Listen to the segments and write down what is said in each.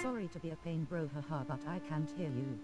Sorry to be a pain bro haha, but I can't hear you.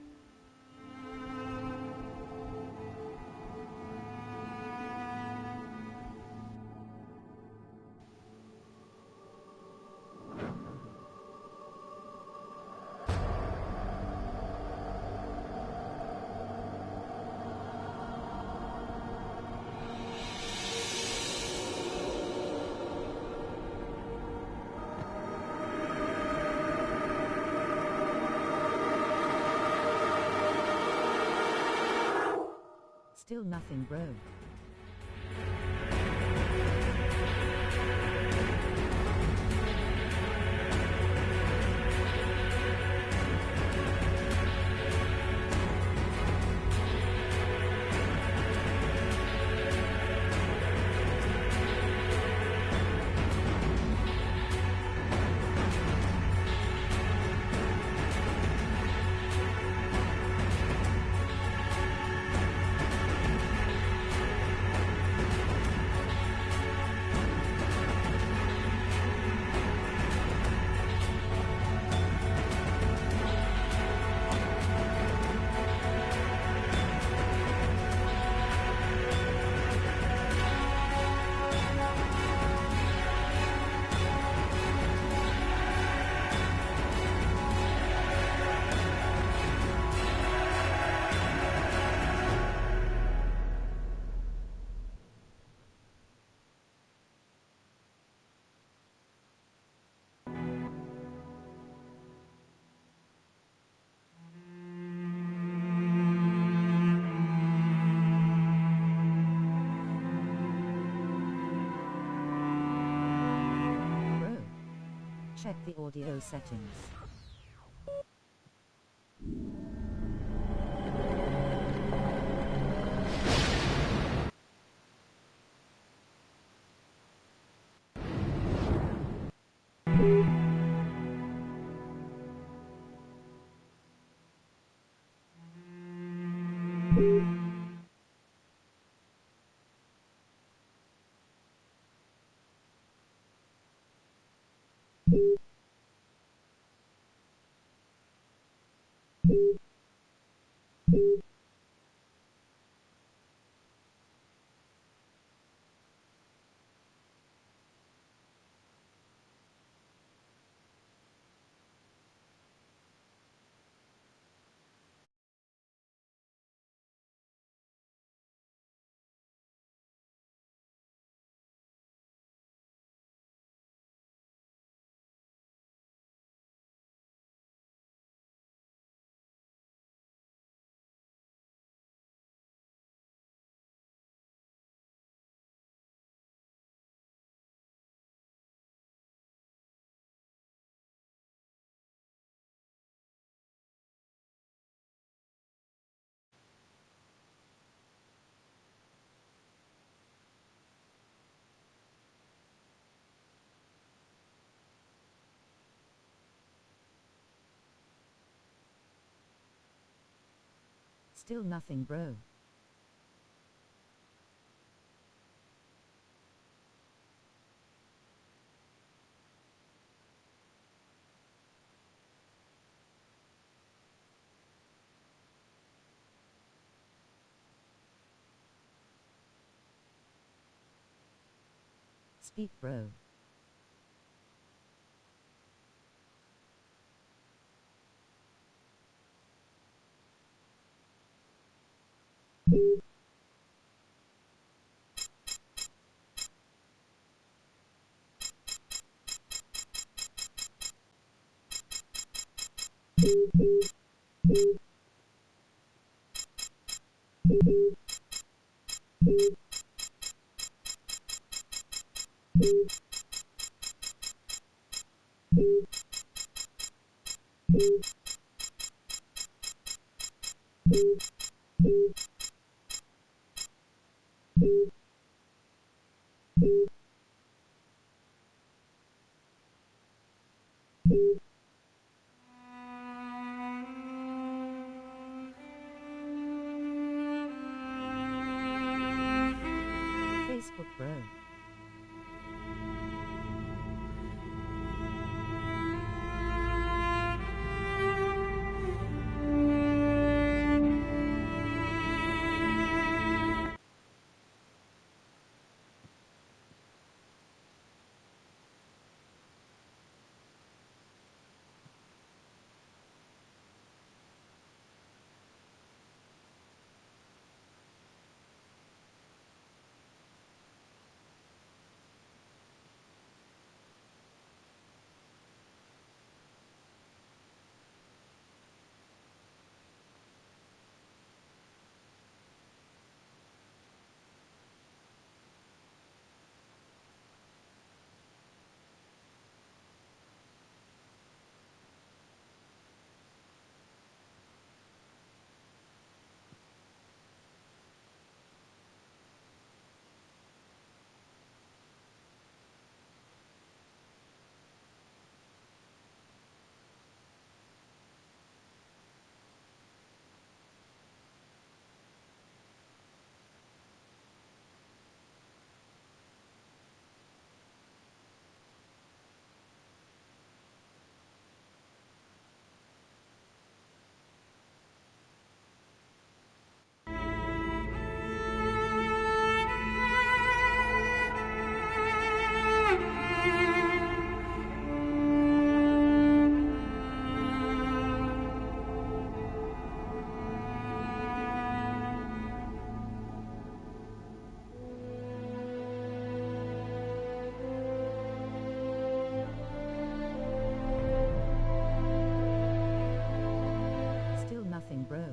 Still nothing bro. Check the audio settings. Still nothing bro. Speak, bro. Facebook, bro. Still nothing, bro.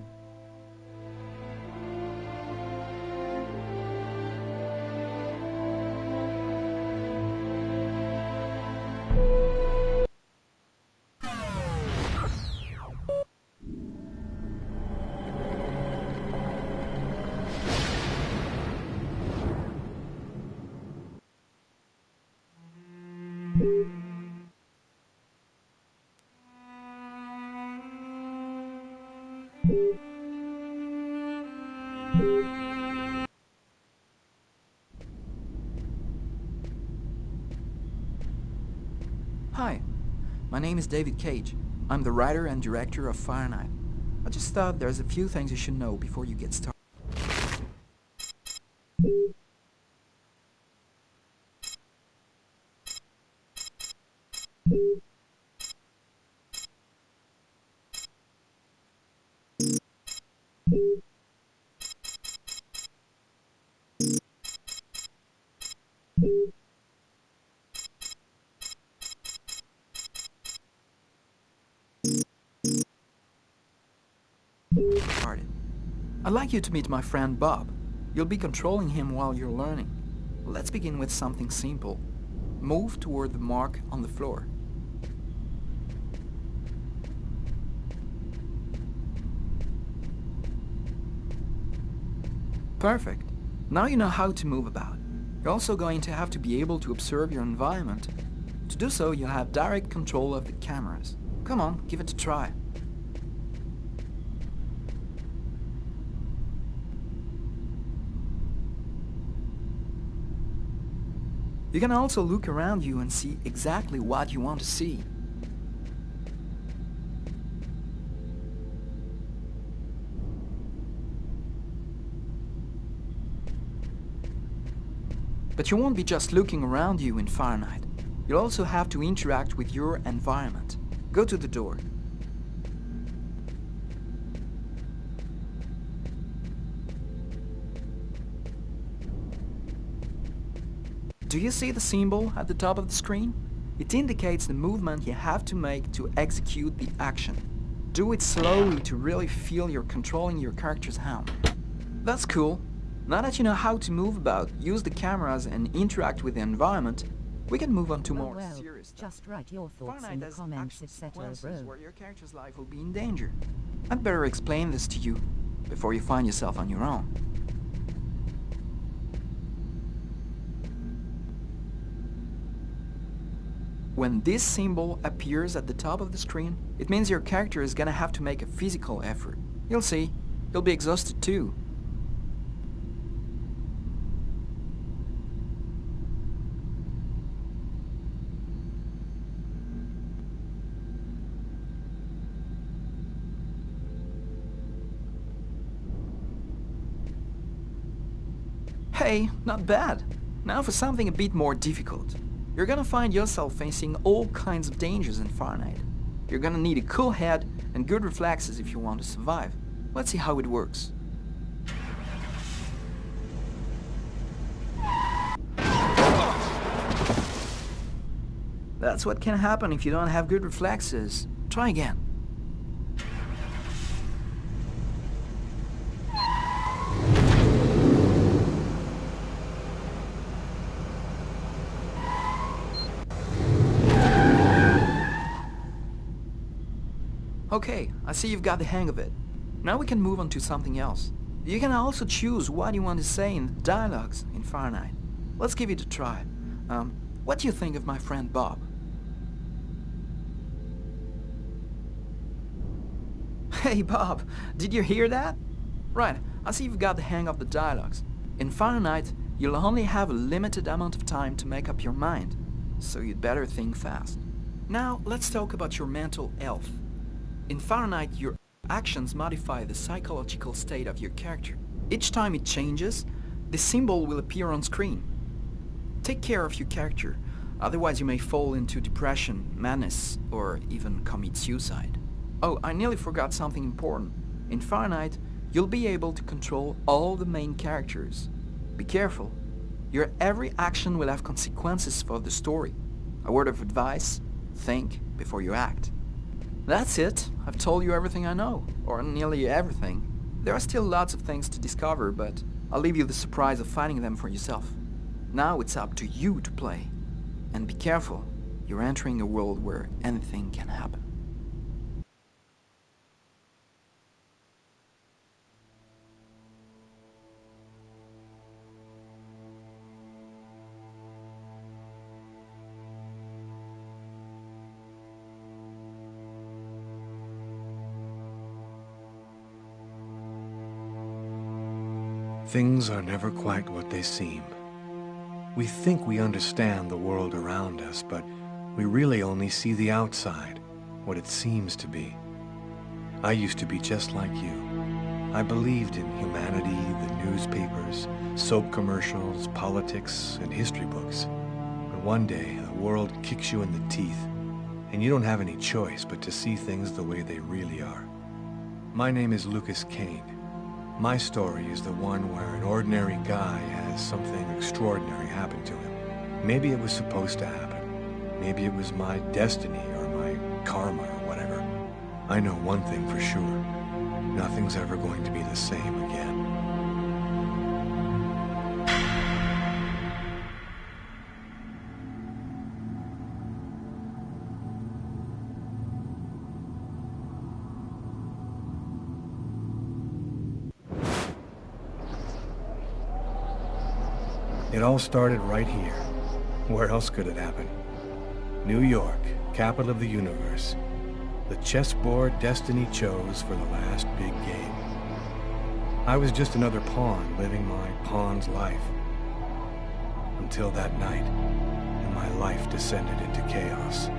Hi, my name is David Cage. I'm the writer and director of Farenheit. I just thought there's a few things you should know before you get started. I'd like you to meet my friend Bob. You'll be controlling him while you're learning. Let's begin with something simple. Move toward the mark on the floor. Perfect. Now you know how to move about. You're also going to have to be able to observe your environment. To do so, you'll have direct control of the cameras. Come on, give it a try. You can also look around you and see exactly what you want to see. But you won't be just looking around you in Fahrenheit. You'll also have to interact with your environment. Go to the door. Do you see the symbol at the top of the screen? It indicates the movement you have to make to execute the action. Do it slowly to really feel you're controlling your character's hand. That's cool. Now that you know how to move about, use the cameras and interact with the environment, we can move on to more well, serious stuff. just write your thoughts Fahrenheit in the has comments, action etc. sequences bro. where your character's life will be in danger. I'd better explain this to you before you find yourself on your own. When this symbol appears at the top of the screen, it means your character is gonna have to make a physical effort. You'll see, you'll be exhausted too. Hey, not bad. Now for something a bit more difficult. You're gonna find yourself facing all kinds of dangers in Fahrenheit. You're gonna need a cool head and good reflexes if you want to survive. Let's see how it works. That's what can happen if you don't have good reflexes. Try again. Okay, I see you've got the hang of it. Now we can move on to something else. You can also choose what you want to say in the dialogues in Fahrenheit. Let's give it a try. What do you think of my friend Bob? Hey Bob, did you hear that? Right, I see you've got the hang of the dialogues. In Fahrenheit, you'll only have a limited amount of time to make up your mind, so you'd better think fast. Now, let's talk about your mental health. In Fahrenheit, your actions modify the psychological state of your character. Each time it changes, the symbol will appear on screen. Take care of your character, otherwise you may fall into depression, madness, or even commit suicide. Oh, I nearly forgot something important. In Fahrenheit, you'll be able to control all the main characters. Be careful. Your every action will have consequences for the story. A word of advice, think before you act. That's it. I've told you everything I know, or nearly everything. There are still lots of things to discover, but I'll leave you the surprise of finding them for yourself. Now it's up to you to play. And be careful, you're entering a world where anything can happen. Things are never quite what they seem. We think we understand the world around us, but we really only see the outside, what it seems to be. I used to be just like you. I believed in humanity, the newspapers, soap commercials, politics, and history books. But one day, the world kicks you in the teeth, and you don't have any choice but to see things the way they really are. My name is Lucas Kane. My story is the one where an ordinary guy has something extraordinary happen to him. Maybe it was supposed to happen. Maybe it was my destiny or my karma or whatever. I know one thing for sure. Nothing's ever going to be the same again. It all started right here. Where else could it happen? New York, capital of the universe. The chessboard destiny chose for the last big game. I was just another pawn living my pawn's life. Until that night, and my life descended into chaos.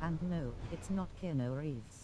and no, it's not Keanu Reeves.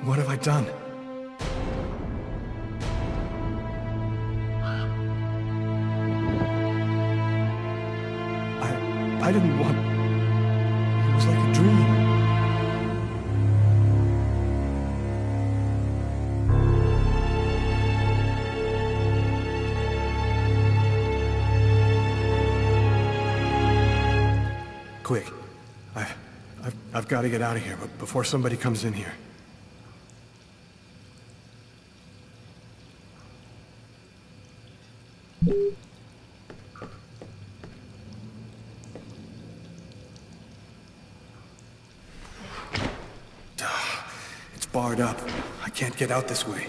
What have I done? I didn't want... It was like a dream. Quick. I've got to get out of here, but before somebody comes in here. It's barred up. I can't get out this way.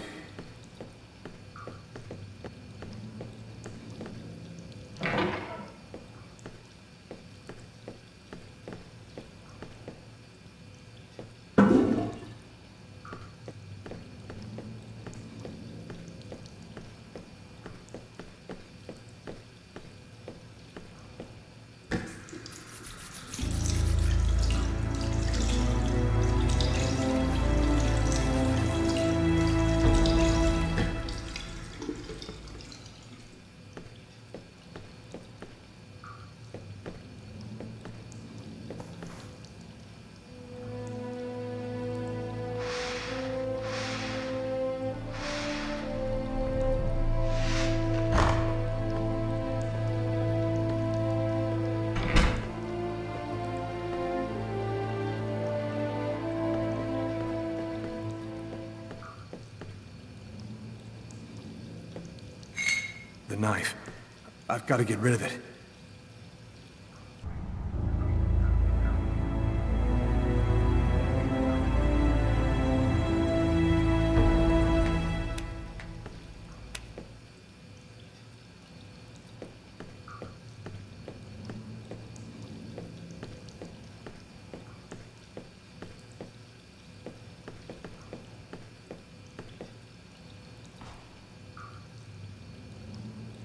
The knife. I've got to get rid of it.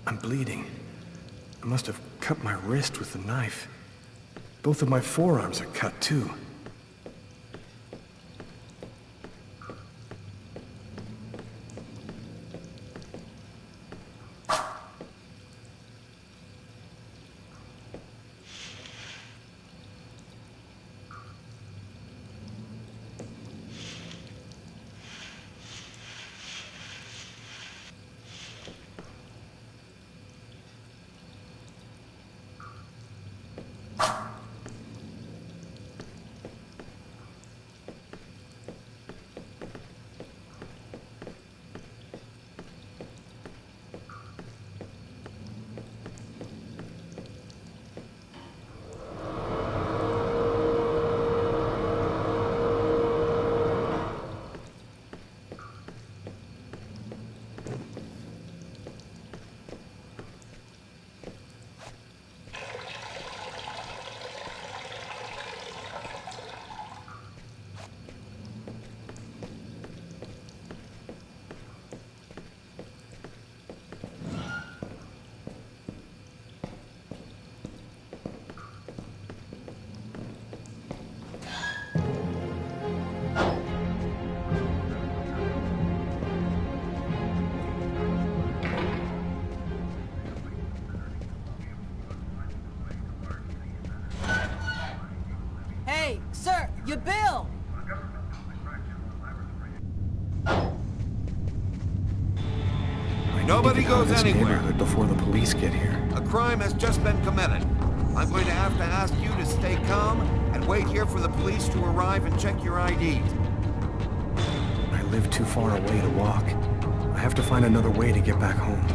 I'm bleeding. I must have cut my wrist with the knife. Both of my forearms are cut, too. Nobody goes this anywhere. neighborhood before the police get here. A crime has just been committed. I'm going to have to ask you to stay calm and wait here for the police to arrive and check your IDs. I live too far away to walk. I have to find another way to get back home.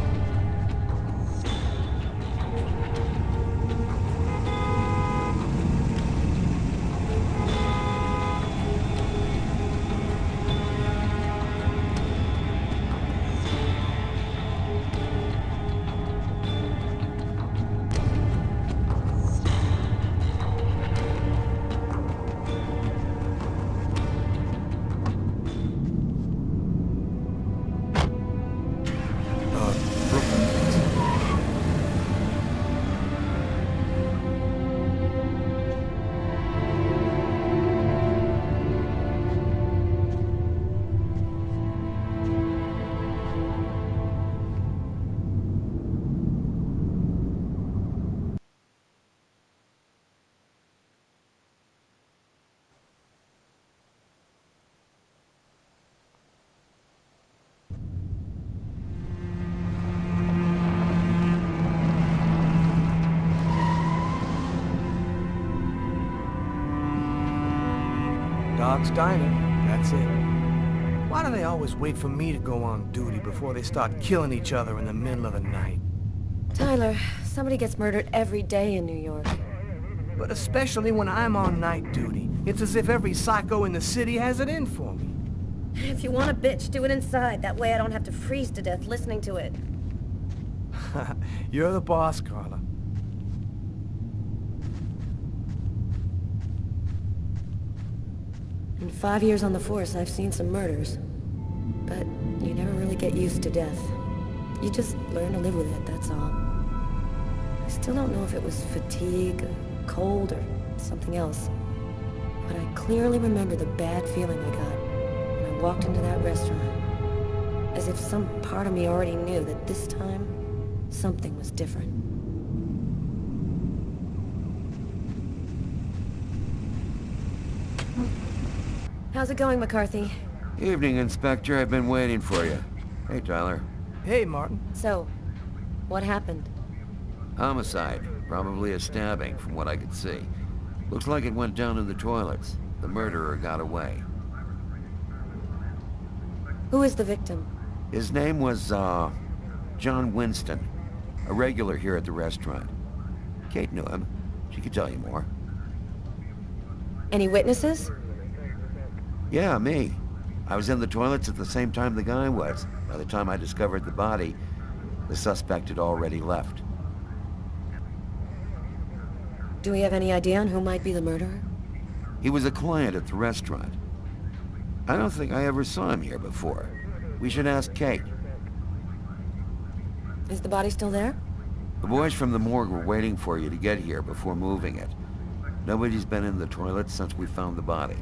Dog's Diner, that's it. Why do they always wait for me to go on duty before they start killing each other in the middle of the night? Tyler, somebody gets murdered every day in New York. But especially when I'm on night duty. It's as if every psycho in the city has it in for me. If you want a bitch, do it inside. That way I don't have to freeze to death listening to it. You're the boss, Carla. In 5 years on the force, I've seen some murders. But you never really get used to death. You just learn to live with it, that's all. I still don't know if it was fatigue, or cold, or something else. But I clearly remember the bad feeling I got when I walked into that restaurant. As if some part of me already knew that this time, something was different. How's it going, McCarthy? Evening, Inspector. I've been waiting for you. Hey, Tyler. Hey, Martin. So, what happened? Homicide. Probably a stabbing, from what I could see. Looks like it went down in the toilets. The murderer got away. Who is the victim? His name was, John Winston. A regular here at the restaurant. Kate knew him. She could tell you more. Any witnesses? Yeah, me. I was in the toilets at the same time the guy was. By the time I discovered the body, the suspect had already left. Do we have any idea on who might be the murderer? He was a client at the restaurant. I don't think I ever saw him here before. We should ask Kate. Is the body still there? The boys from the morgue were waiting for you to get here before moving it. Nobody's been in the toilet since we found the body.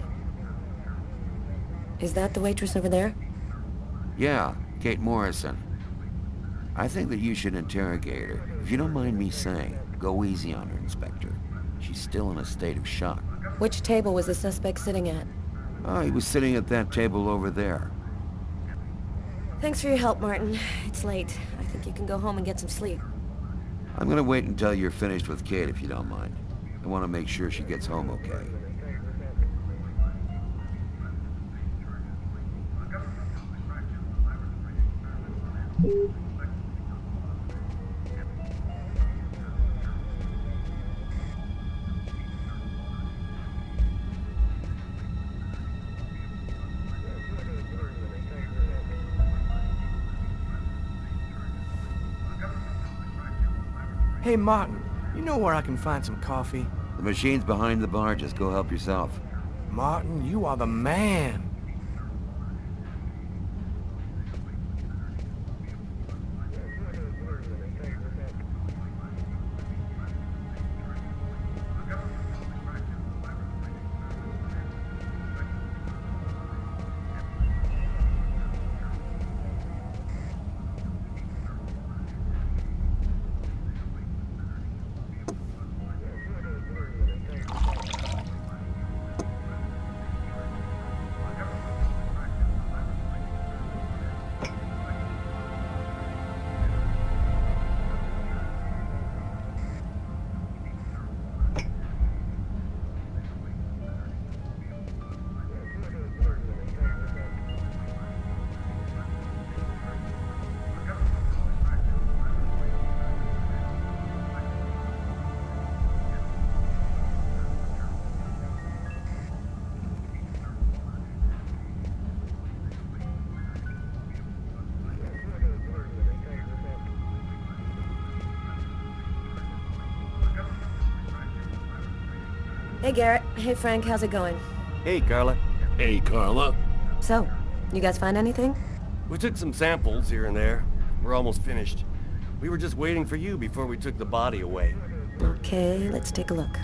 Is that the waitress over there? Yeah, Kate Morrison. I think that you should interrogate her. If you don't mind me saying, go easy on her, Inspector. She's still in a state of shock. Which table was the suspect sitting at? Oh, he was sitting at that table over there. Thanks for your help, Martin. It's late. I think you can go home and get some sleep. I'm gonna wait until you're finished with Kate, if you don't mind. I want to make sure she gets home okay. Hey, Martin, you know where I can find some coffee? The machine's behind the bar. Just go help yourself. Martin, you are the man. Hey, Garrett. Hey, Frank. How's it going? Hey, Carla. Hey, Carla. So, you guys find anything? We took some samples here and there. We're almost finished. We were just waiting for you before we took the body away. Okay, let's take a look.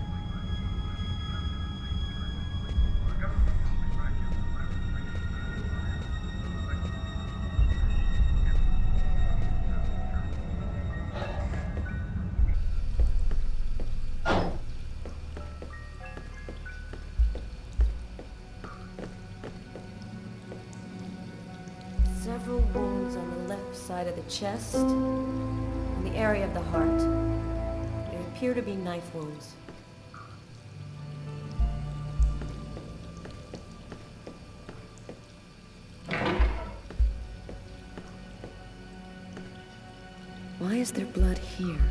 Several wounds on the left side of the chest, and the area of the heart. They appear to be knife wounds. Why is there blood here?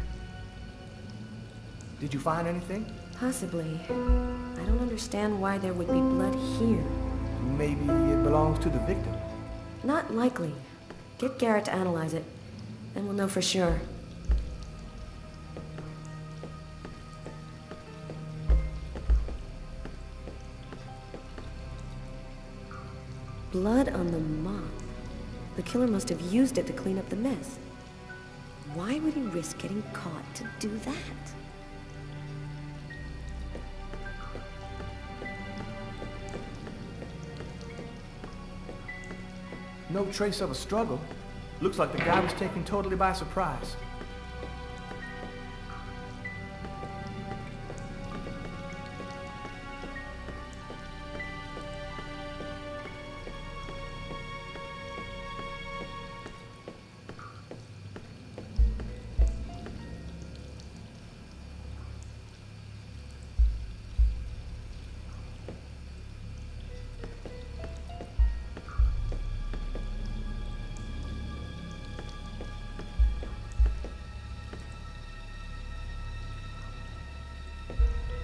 Did you find anything? Possibly. I don't understand why there would be blood here. Maybe it belongs to the victim. Not likely. Get Garrett to analyze it, then we'll know for sure. Blood on the mop. The killer must have used it to clean up the mess. Why would he risk getting caught to do that? No trace of a struggle. Looks like the guy was taken totally by surprise.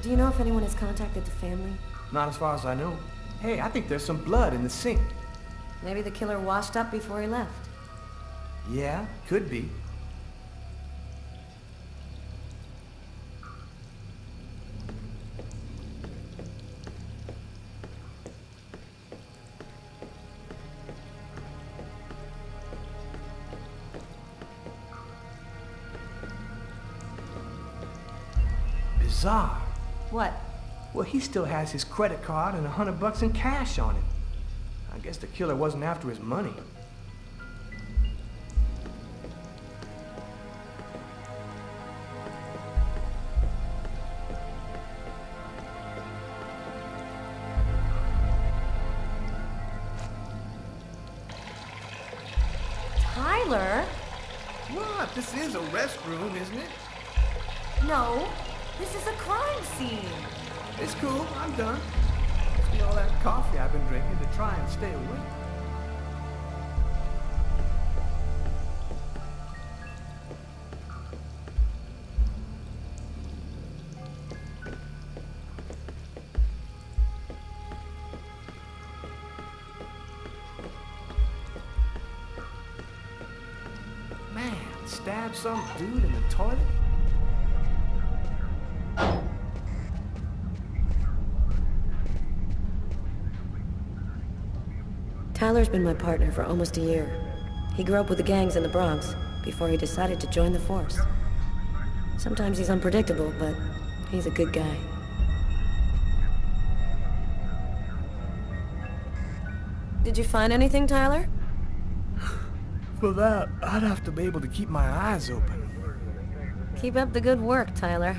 Do you know if anyone has contacted the family? Not as far as I know. Hey, I think there's some blood in the sink. Maybe the killer washed up before he left. Yeah, could be. Bizarre. What? Well, he still has his credit card and $100 in cash on him. I guess the killer wasn't after his money. Tyler? What? This is a restroom, isn't it? No. This is a crime scene. It's cool. I'm done. Must be all that coffee I've been drinking to try and stay awake. Man, stab some dude in the toilet? Tyler's been my partner for almost a year. He grew up with the gangs in the Bronx before he decided to join the force. Sometimes he's unpredictable, but he's a good guy. Did you find anything, Tyler? For that, I'd have to be able to keep my eyes open. Keep up the good work, Tyler.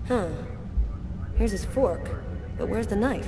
Huh. Here's his fork, but where's the knife?